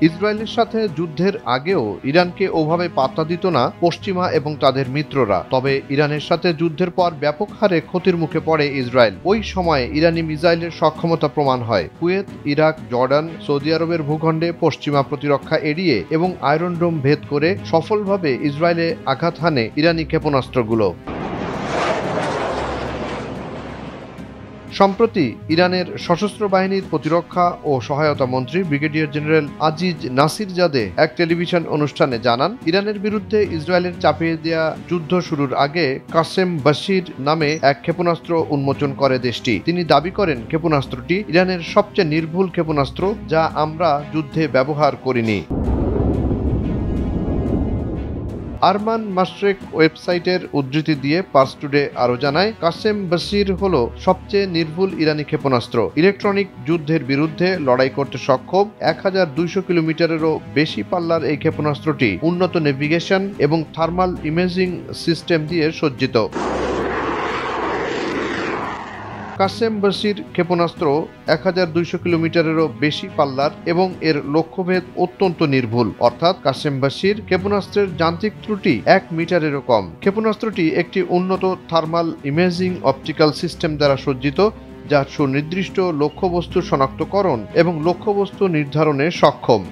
ইসরায়েলের সাথে যুদ্ধের আগেও ইরানকে ওভাবে পাত্তা দিত না পশ্চিমা এবং তাদের মিত্ররা। তবে ইরানের সাথে যুদ্ধের পর ব্যাপক হারে ক্ষতির মুখে পড়ে ইসরায়েল। ওই সময়ে ইরানি মিসাইলের সক্ষমতা প্রমাণ হয়। কুয়েত, ইরাক, জর্ডান, সৌদি আরবের ভূখণ্ডে পশ্চিমা প্রতিরক্ষা এড়িয়ে এবং আয়রন ডোম ভেদ করে সফলভাবে ইসরায়েলে আঘাত হানে ইরানি ক্ষেপণাস্ত্রগুলো। সম্প্রতি ইরানের সশস্ত্র বাহিনীর প্রতিরক্ষা ও সহায়তা মন্ত্রী ব্রিগেডিয়ার জেনারেল আজিজ নাসিরজাদে এক টেলিভিশন অনুষ্ঠানে জানান, ইরানের বিরুদ্ধে ইসরায়েলের চাপিয়ে দেয়া যুদ্ধ শুরুর আগে কাসেম বাশির নামে এক ক্ষেপণাস্ত্র উন্মোচন করে দেশটি। তিনি দাবি করেন, ক্ষেপণাস্ত্রটি ইরানের সবচেয়ে নির্ভুল ক্ষেপণাস্ত্র, যা আমরা যুদ্ধে ব্যবহার করিনি। আরমান মাশরেক ওয়েবসাইটের উদ্ধৃতি দিয়ে পার্স টুডে আরও জানায়, কাসেম বাশির হল সবচেয়ে নির্ভুল ইরানি ক্ষেপণাস্ত্র। ইলেকট্রনিক যুদ্ধের বিরুদ্ধে লড়াই করতে সক্ষম 1200 কিলোমিটারেরও বেশি পাল্লার এই ক্ষেপণাস্ত্রটি উন্নত নেভিগেশন এবং থার্মাল ইমেজিং সিস্টেম দিয়ে সজ্জিত। কাসেম বাশির ক্ষেপণাস্ত্র 1200 কিলোমিটারেরও বেশি পাল্লার এবং এর লক্ষ্যভেদ অত্যন্ত নির্ভুল, অর্থাৎ কাসেম বাশির ক্ষেপণাস্ত্রের যান্ত্রিক ত্রুটি 1 মিটারেরও কম। ক্ষেপণাস্ত্রটি একটি উন্নত থার্মাল ইমেজিং অপটিক্যাল সিস্টেম দ্বারা সজ্জিত, যা সুনির্দিষ্ট লক্ষ্যবস্তু শনাক্তকরণ এবং লক্ষ্যবস্তু নির্ধারণে সক্ষম।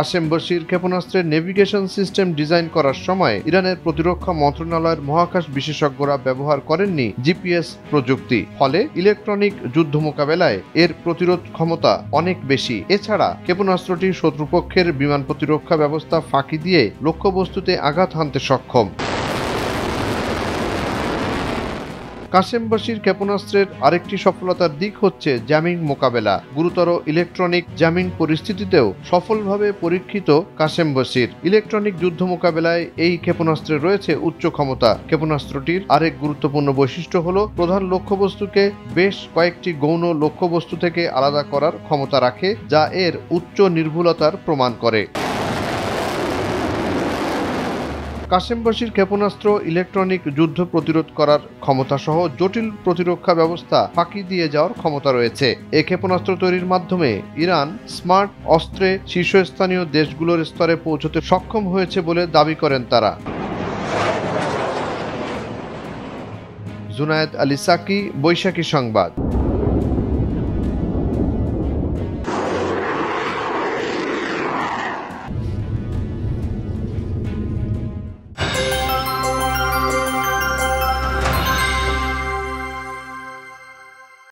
কাসেম বাশির ক্ষেপণাস্ত্রের নেভিগেশন সিস্টেম ডিজাইন করার সময় ইরানের প্রতিরক্ষা মন্ত্রণালয়ের মহাকাশ বিশেষজ্ঞরা ব্যবহার করেননি জিপিএস প্রযুক্তি। ফলে ইলেকট্রনিক যুদ্ধ মোকাবেলায় এর প্রতিরোধ ক্ষমতা অনেক বেশি। এছাড়া ক্ষেপণাস্ত্রটি শত্রুপক্ষের বিমান প্রতিরক্ষা ব্যবস্থা ফাঁকি দিয়ে লক্ষ্যবস্তুতে আঘাত হানতে সক্ষম। কাসেম বাশির ক্ষেপণাস্ত্রের আরেকটি সফলতার দিক হচ্ছে জ্যামিং মোকাবেলা। গুরুতর ইলেকট্রনিক জ্যামিং পরিস্থিতিতেও সফলভাবে পরীক্ষিত কাসেম বাশির। ইলেকট্রনিক যুদ্ধ মোকাবেলায় এই ক্ষেপণাস্ত্রের রয়েছে উচ্চ ক্ষমতা। ক্ষেপণাস্ত্রটির আরেক গুরুত্বপূর্ণ বৈশিষ্ট্য হল প্রধান লক্ষ্যবস্তুকে বেশ কয়েকটি গৌণ লক্ষ্যবস্তু থেকে আলাদা করার ক্ষমতা রাখে, যা এর উচ্চ নির্ভুলতার প্রমাণ করে। কাসেম বাশির ক্ষেপণাস্ত্র ইলেকট্রনিক যুদ্ধ প্রতিরোধ করার ক্ষমতা সহ জটিল প্রতিরক্ষা ব্যবস্থা ফাঁকি দিয়ে যাওয়ার ক্ষমতা রয়েছে। এ ক্ষেপণাস্ত্র তৈরির মাধ্যমে ইরান স্মার্ট অস্ত্রে শীর্ষস্থানীয় দেশগুলোর স্তরে পৌঁছতে সক্ষম হয়েছে বলে দাবি করেন তারা। জুনায়েদ আলী সাকি, বৈশাখী সংবাদ।